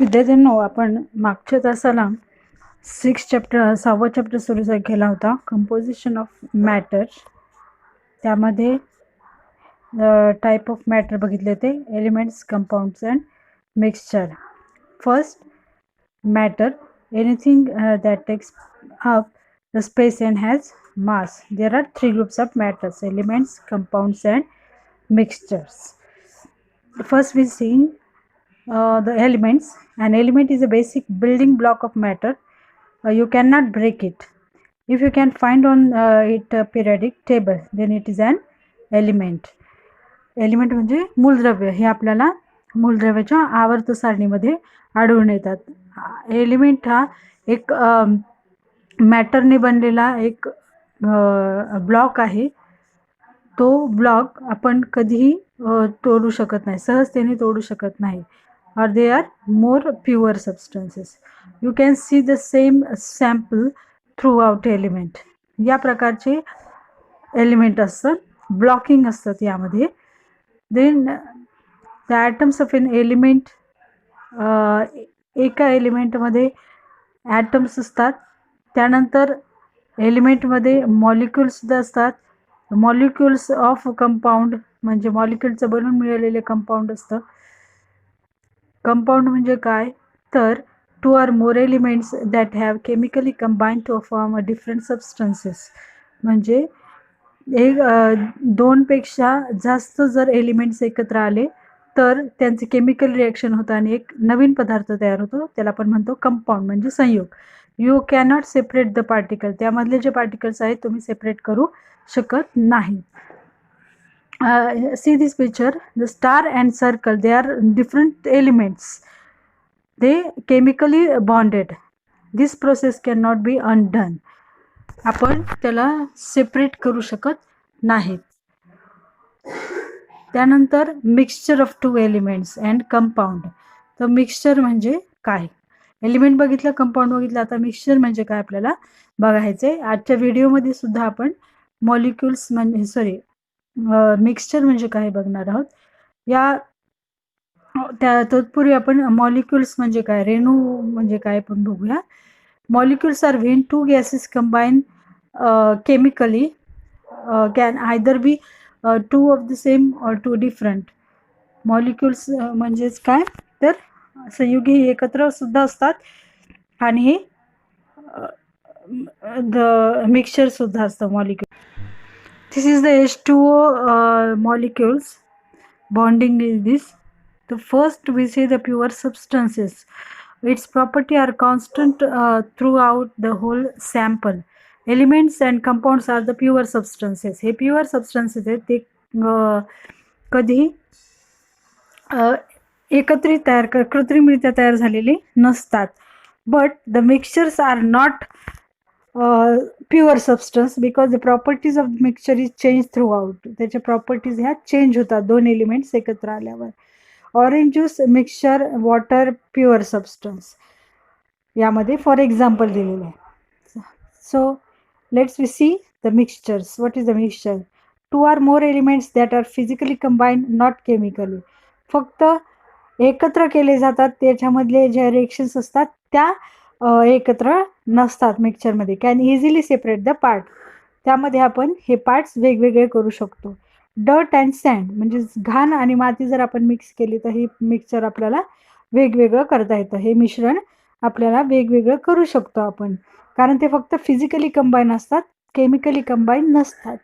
विद्यार्थ्यांनो, आपण मागच्या तासाला 6वा चॅप्टर सुरू केला होता, कंपोजिशन ऑफ मॅटर. त्यामध्ये टाइप ऑफ मॅटर बघितले होते, elements, compounds and mixture. First, matter, anything that takes up the space and has mass. There are 3 groups of matters: elements, compounds and mixtures. First we see the elements. An element is a basic building block of matter. You cannot break it. If you can find on it a periodic table, then it is an element. Element म्हणजे मूलद्रव्य. हे आपल्याला मूलद्रव्याच्या आवर्त सारणीमध्ये आढळून येतात. Element हा एक मॅटरने बनलेला एक block आहे. तो ब्लॉक आपण कधीही तोडू शकत नाही, सहजतेने तोडू शकत नाही. or they are more pure substances. You can see the same sample throughout element. या प्रकारचे एलिमेंट असतात, ब्लॉकिंग असतात यामध्ये. Then the atoms of an element, एका एलिमेंटमध्ये ॲटम्स असतात. त्यानंतर एलिमेंटमध्ये मॉलिक्युल्ससुद्धा असतात. मॉलिक्युल्स ऑफ कंपाऊंड म्हणजे मॉलिक्युलचं बनून मिळालेले कंपाऊंड असतं. कंपाउंड म्हणजे काय तर 2 or more elements that have chemically combined to form a different substances. म्हणजे एक 2 पेक्षा जास्त जर एलिमेंट्स एकत्र आले तर त्यांचे केमिकल रिॲक्शन होतं आणि एक नवीन पदार्थ तयार होतो, त्याला आपण म्हणतो कंपाउंड म्हणजे संयोग. You cannot separate the particle. त्यामधले जे पार्टिकल्स आहेत तुम्ही सेपरेट करू शकत नाही. See this picture. The star and circle, they are different elements. They chemically bonded. This process cannot be undone. आपण त्याला सेपरेट करू शकत नाहीत. त्यानंतर mixture of 2 elements and compound. तर मिक्सचर म्हणजे काय? एलिमेंट बघितलं, कंपाऊंड बघितलं, आता मिक्सचर म्हणजे काय आपल्याला बघायचंय. आजच्या व्हिडिओमध्ये सुद्धा आपण मॉलिक्युल्स म्हणजे मिक्सचर म्हणजे काय बघणार आहोत. तत्पूर्वी आपण मॉलिक्युल्स म्हणजे काय, रेणू म्हणजे काय पण बघूया. Molecules are when 2 gases combine chemically can either be 2 of the same or 2 different. Molecules म्हणजेच काय तर संयुगी एकत्र सुद्धा असतात आणि हे मिक्सचर सुद्धा असतं molecule. This is the H2O molecules bonding is this. The first we see the pure substances. Its property are constant throughout the whole sample. Elements and compounds are the pure substances. हे pure substances आहेत ते कधी एकत्रित कृत्रिमरित्या तयार झालेले नसतात. But the mixtures are not pure substance because the properties of mixture is change throughout. त्याच्या properties ह्या चेंज होतात 2 एलिमेंट्स एकत्र आल्यावर. Orange juice, mixture, water, pure substance यामध्ये फॉर एक्झाम्पल दिलेलं आहे. So let's we see the mixtures. What is the mixture? 2 or more elements that are physically combined, not chemically. फक्त एकत्र केले जातात, त्याच्यामधले ज्या रिएक्शन्स असतात त्या एकत्र नसतात मिक्सचरमध्ये. Can easily separate the part. त्यामध्ये आपण हे पार्ट्स वेगवेगळे करू शकतो. डर्ट अँड सँड म्हणजे घाण आणि माती जर आपण मिक्स केली तर हे मिक्सचर आपल्याला वेगवेगळं करता येतं. हे मिश्रण आपल्याला वेगवेगळं करू शकतो आपण, कारण ते फक्त फिजिकली कंबाईन असतात, केमिकली कंबाईन नसतात.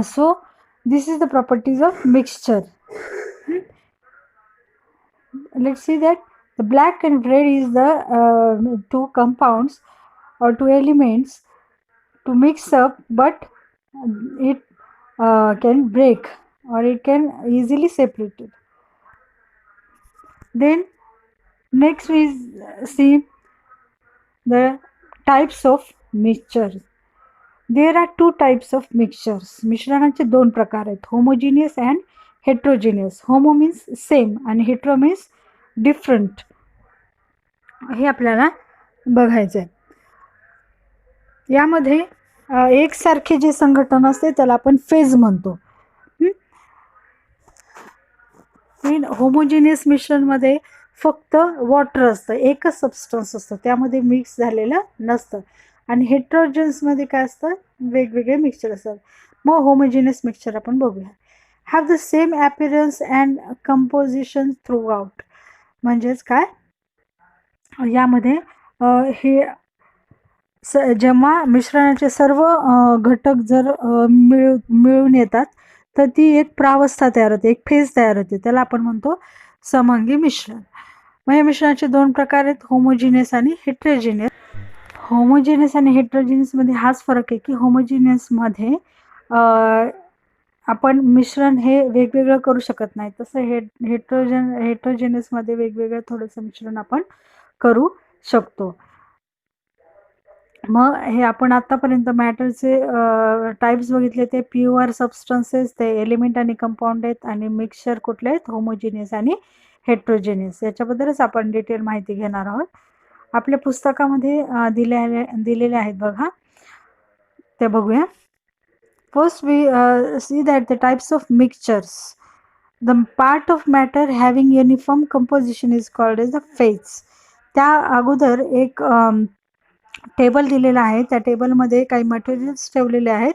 सो this is the properties of mixture. Let's see that the black and red is the 2 compounds or 2 elements to mix up, but it can break or it can easily separate it. Then next we see the types of mixture. There are 2 types of mixtures. मिश्रणाचे 2 प्रकार आहेत, homogeneous and heterogeneous. Homo means same and hetero means different. हे आपल्याला बघायचं आहे. यामध्ये एकसारखे जे संघटन असते त्याला आपण फेज म्हणतो. होमोजिनियस मिश्रणमध्ये फक्त वॉटर असतं, एकच सबस्टन्स असतं, त्यामध्ये मिक्स झालेलं नसतं. आणि हेट्रोजन्समध्ये काय असतं, वेगवेगळे मिक्सचर असतात. मग होमोजिनियस मिक्सचर आपण बघूया. Have the same appearance and composition through out. म्हणजेच काय, यामध्ये हे जेव्हा मिश्रणाचे सर्व घटक जर मिळून येतात तर ती एक प्रावस्था तयार होते, एक फेज तयार होते, त्याला आपण म्हणतो समांगी मिश्रण. मग या मिश्रणाचे दोन प्रकार आहेत, होमोजिनियस आणि हेट्रोजिनियस. होमोजिनियस आणि हेट्रोजिनियसमध्ये हाच फरक आहे की होमोजिनियसमध्ये आपण मिश्रण हे वेगवेगळं करू शकत नाही, तसं हेट्रोजिनियसमध्ये वेगवेगळं थोडंसं मिश्रण आपण करू शकतो. मग हे आपण आतापर्यंत मॅटरचे टाईप्स बघितले, ते प्युअर सबस्टन्सेस, ते एलिमेंट आणि कंपाऊंड आहेत, आणि मिक्सचर कुठले आहेत, होमोजिनियस आणि हेट्रोजिनियस. याच्याबद्दलच आपण डिटेल माहिती घेणार आहोत. आपल्या पुस्तकामध्ये दिलेले आहेत बघा, ते बघूया. First we see that the types of mixtures. The part of matter having uniform composition is called as the phase. त्या अगोदर एक टेबल दिलेला आहे, त्या टेबलमध्ये काही मटेरियल्स ठेवलेले आहेत.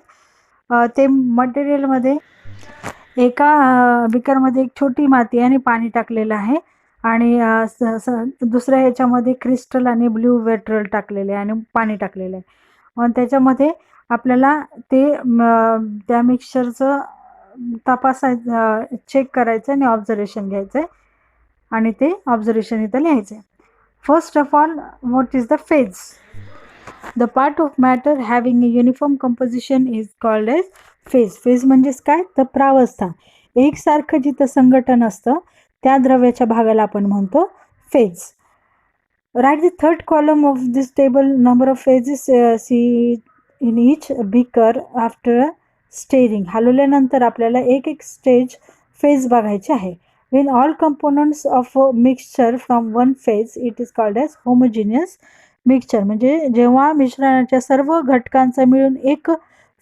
ते मटेरियलमध्ये एका बिकरमध्ये एक छोटी माती आणि पाणी टाकलेलं आहे, आणि दुसऱ्या ह्याच्यामध्ये क्रिस्टल आणि ब्ल्यू वेट्रल टाकलेले आणि पाणी टाकलेलं आहे. मग त्याच्यामध्ये आपल्याला ते त्या मिक्सचरचं तपासायचं, चेक करायचं आणि ऑब्झर्वेशन घ्यायचं आहे, आणि ते ऑब्झर्वेशन इथं लिहायचं आहे. First of all, what is the phase? The part of matter having a uniform composition is called as phase. Phase म्हणजेच काय, तर प्रावस्था. एकसारखं जिथं संघटन असतं त्या द्रव्याच्या भागाला आपण म्हणतो phase. Write the third column of this table, number of phases see in each beaker after stirring. हलवल्यानंतर आपल्याला एक एक स्टेज फेज बघायचे आहे. When all components of a mixture from one phase, it is called as homogeneous mixture. म्हणजे जेव्हा मिश्रणाच्या सर्व घटकांचा मिळून एक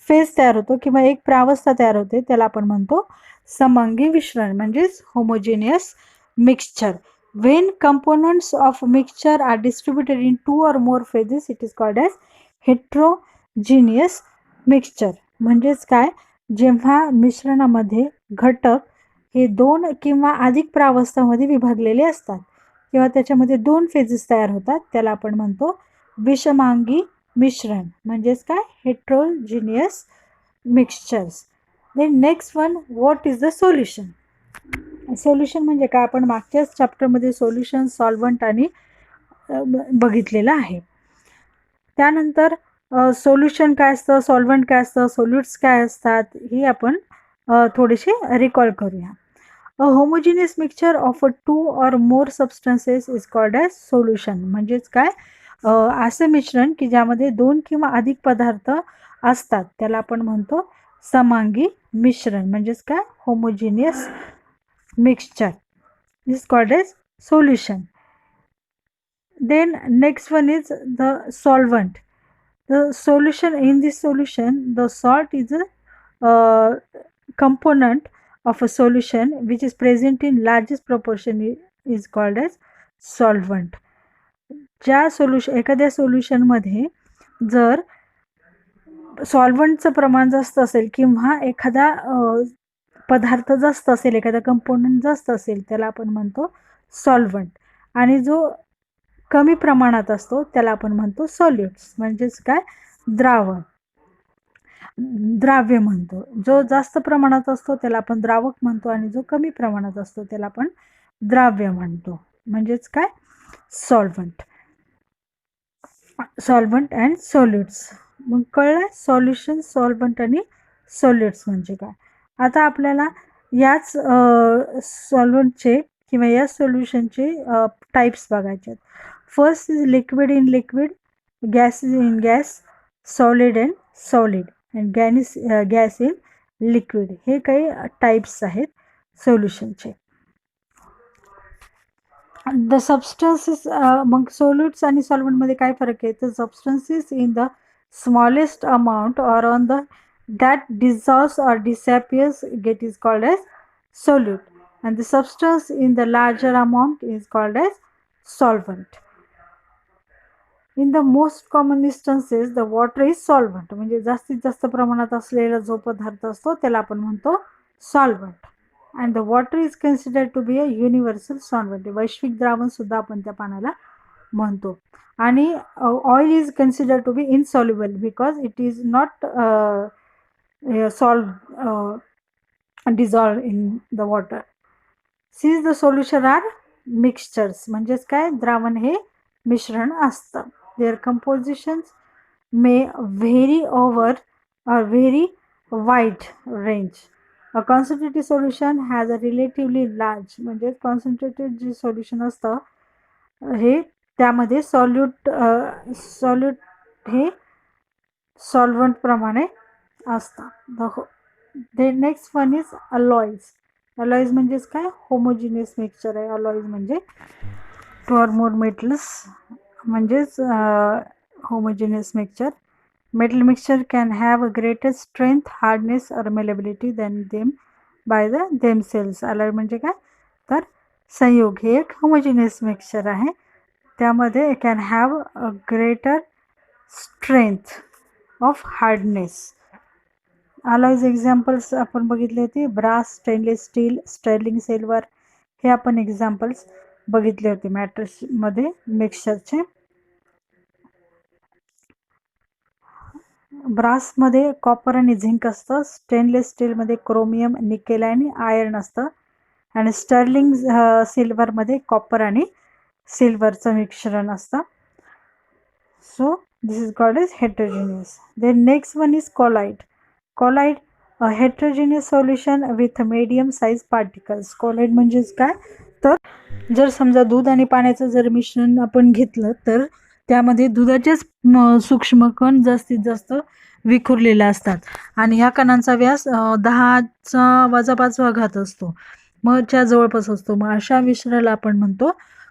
फेज तयार होतो किंवा एक प्रावस्था तयार होते, त्याला आपण म्हणतो समांगी मिश्रण, म्हणजेच homogeneous mixture. When components of mixture are distributed in two or more phases, it is called as heterogeneous mixture. म्हणजेच काय, जेव्हा मिश्रणामध्ये घटक हे दोन किंवा अधिक प्रावस्थामध्ये विभागलेले असतात किंवा त्याच्यामध्ये दोन फेजेस तयार होतात, त्याला आपण म्हणतो विषमांगी मिश्रण, म्हणजेच काय, heterogeneous mixtures. Then next one, what is the solution? Solution म्हणजे काय, आपण मागच्याच चॅप्टरमध्ये सोल्युशन, सॉल्व्हंट आणि बघितलेलं आहे. त्यानंतर सोल्युशन काय असतं, सॉल्व्हंट काय असतं, सोल्युट्स काय असतात, ही आपण थोडेसे रिकॉल करूया. A homogeneous mixture of two or more substances is called as solution. म्हणजेच काय, असं मिश्रण की ज्यामध्ये दोन किंवा अधिक पदार्थ असतात, त्याला आपण म्हणतो समांगी मिश्रण, म्हणजेच काय, homogeneous mixture is called as solution. Then next one is the solvent. The solution, in this solution the salt is a component of a solution which is present in largest proportion is called as solvent. ज्या एखाद्या सोल्युशनमध्ये जर सॉल्व्हंटचं प्रमाण जास्त असेल किंवा एखादा पदार्थ जास्त असेल, एखादा कंपोनंट जास्त असेल, त्याला आपण म्हणतो सॉल्व्हंट. आणि जो कमी प्रमाणात असतो त्याला आपण म्हणतो सॉल्युट्स, म्हणजेच काय, द्राव्य म्हणतो. जो जास्त प्रमाणात असतो त्याला आपण द्रावक म्हणतो, आणि जो कमी प्रमाणात असतो त्याला आपण द्राव्य म्हणतो, म्हणजेच काय, सॉल्व्हंट. Solvent and solutes. मग कळलं सॉल्युशन, सॉल्व्हंट आणि सॉल्युट्स म्हणजे काय. आता आपल्याला याच सॉल्व्हंटचे किंवा या सोल्युशनचे टाईप्स बघायचे आहेत. First is liquid in liquid, gas in gas, solid and solid, and gas in liquid. हे काही टाईप्स आहेत सोल्युशनचे. द सबस्टन्सेस, मग सोल्युट्स आणि सॉल्व्हंटमध्ये काय फरक आहे, तर substances in the smallest amount or on the that dissolves or disappears get is called as solute. and the substance in the larger amount is called as solvent. In the most common instances the water is solvent, म्हणजे जास्तीत जास्त प्रमाणात असलेला जो पदार्थ असतो त्याला आपण म्हणतो solvent. and the water is considered to be a universal solvent. वैश्विक द्रावण सुद्धा आपण त्या पाण्याला म्हणतो. आणि oil is considered to be insoluble because it is not dissolved in the water. since the solution are mixtures, म्हणजेच काय, द्रावण हे मिश्रण असतं. their compositions may vary over a very wide range. A concentrated solution has a relatively large, म्हणजे concentrated जे solution असतं हे त्यामध्ये solute हे solvent प्रमाणे असतं. The next one is alloys. alloys म्हणजेच काय, homogeneous mixture आहे. alloys म्हणजे two or more metals म्हणजेच homogeneous mixture. metal mixture can have a greater strength, hardness or malleability than them by themselves. alloy म्हणजे काय, तर संयोग हे एक homogeneous mixture आहे. त्यामध्ये can have a greater strength of hardness. alloys examples आपण बघितले होते, brass, stainless steel, sterling silver, हे आपण examples बघितले होते मॅटर्स मध्ये मिक्सचरचे. ब्रास मध्ये कॉपर आणि झिंक असतं, स्टेनलेस स्टील मध्ये क्रोमियम, निकेल आणि आयर्न असतं, आणि स्टर्लिंग सिल्वर मध्ये कॉपर आणि सिल्वरचं मिश्रण असतं. So this is called as heterogeneous. Then next one is colloid. colloid, a heterogeneous solution with medium size particles. colloid म्हणजेच काय, तर जर समजा दूध आणि पाण्याचं जर मिश्रण आपण घेतलं तर त्यामध्ये दुधाचेच सूक्ष्म कण जास्तीत जास्त विखुरलेले असतात आणि ह्या कणांचा व्यास 10⁻⁵ असतो, मग च्या जवळपास असतो. मग अशा मिश्रणाला आपण म्हणतो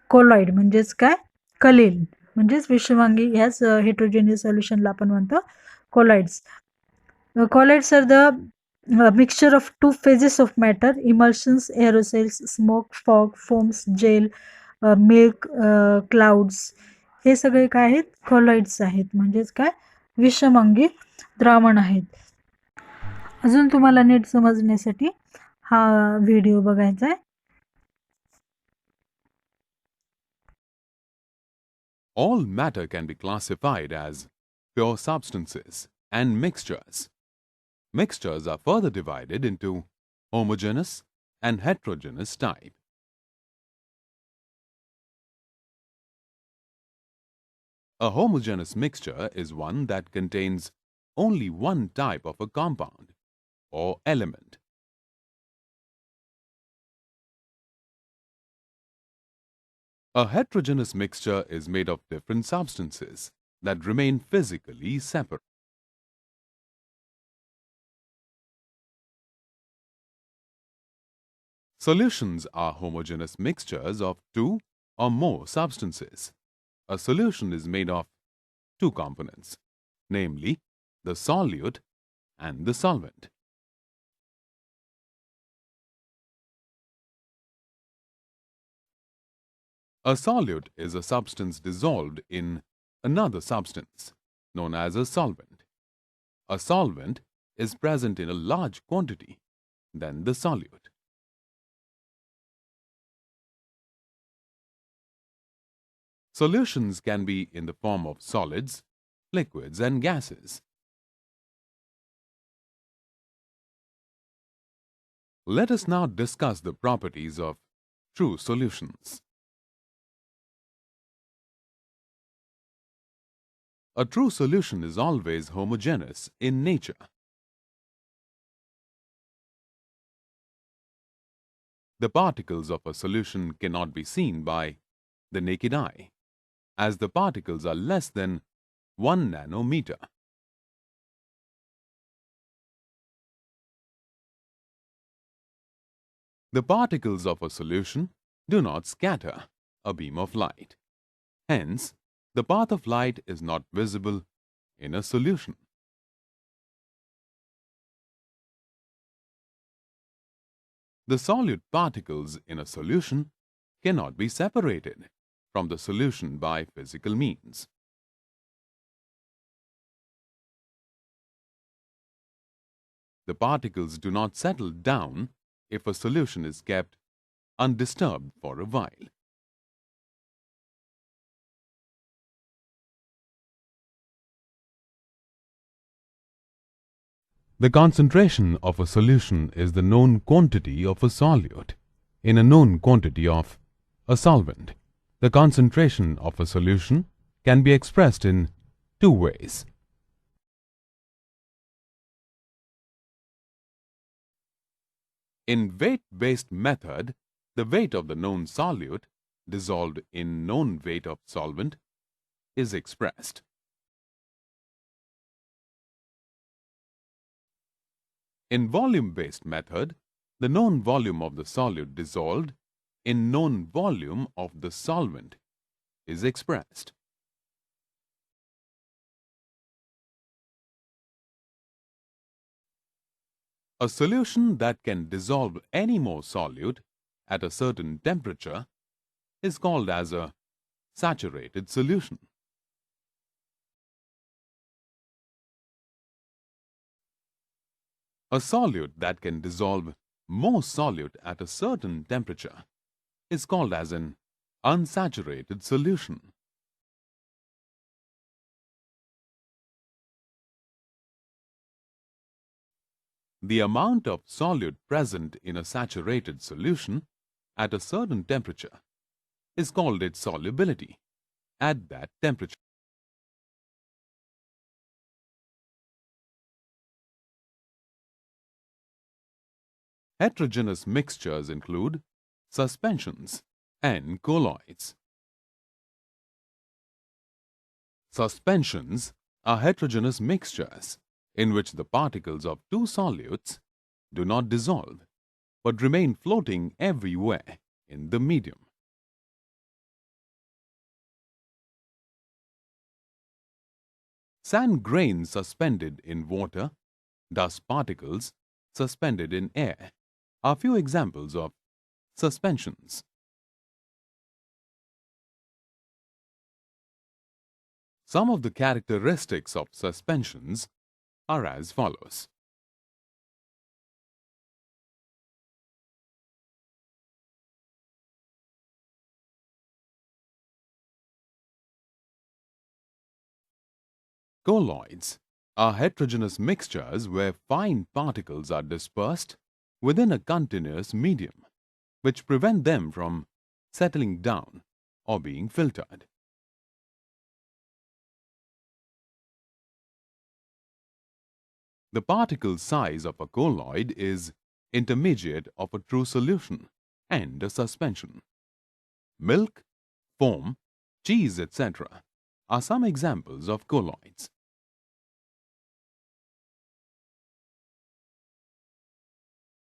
कोलॉइड, म्हणजेच काय, कलील, म्हणजेच विषवांगी. ह्याच हेट्रोजेनियस सोल्युशनला आपण म्हणतो colloids. colloids are the mixture of two phases of matter: emulsions, aerosols, smoke, fog, foams, gel, milk, clouds. हे सगळे काय आहेत, colloids आहेत, म्हणजेच काय, विषमांगी द्रावण आहेत. अजून तुम्हाला नीट समजण्यासाठी हा व्हिडिओ बघायचा आहे. All matter can be classified as pure substances and mixtures. Mixtures are further divided into homogeneous and heterogeneous type. A homogeneous mixture is one that contains only one type of a compound or element. A heterogeneous mixture is made of different substances that remain physically separate. Solutions are homogeneous mixtures of two or more substances. A solution is made of two components, namely the solute and the solvent. A solute is a substance dissolved in another substance, known as a solvent. A solvent is present in a large quantity than the solute. Solutions can be in the form of solids, liquids, and gases. Let us now discuss the properties of true solutions. A true solution is always homogeneous in nature. The particles of a solution cannot be seen by the naked eye, as the particles are less than 1 nanometer. The particles of a solution do not scatter a beam of light. Hence, the path of light is not visible in a solution. The solute particles in a solution cannot be separated from the solution by physical means. The particles do not settle down if a solution is kept undisturbed for a while. The concentration of a solution is the known quantity of a solute in a known quantity of a solvent. The concentration of a solution can be expressed in two ways. In weight-based method, the weight of the known solute dissolved in known weight of solvent is expressed. In volume-based method, the known volume of the solute dissolved in known volume of the solvent is expressed. A solution that can dissolve any more solute at a certain temperature is called as a saturated solution. A solute that can dissolve more solute at a certain temperature is called as an unsaturated solution. The amount of solute present in a saturated solution at a certain temperature is called its solubility at that temperature. Heterogeneous mixtures include suspensions and colloids. Suspensions are heterogeneous mixtures in which the particles of two solutes do not dissolve but remain floating everywhere in the medium. Sand grains suspended in water, dust particles suspended in air are few examples of suspensions. Some of the characteristics of suspensions are as follows. Colloids are heterogeneous mixtures where fine particles are dispersed within a continuous medium, which prevent them from settling down or being filtered. The particle size of a colloid is intermediate of a true solution and a suspension. Milk, foam, cheese, etc. are some examples of colloids.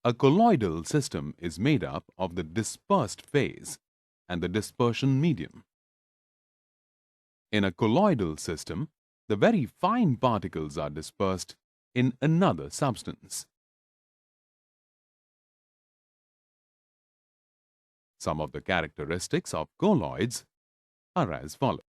A colloidal system is made up of the dispersed phase and the dispersion medium. In a colloidal system, the very fine particles are dispersed in another substance. Some of the characteristics of colloids are as follows.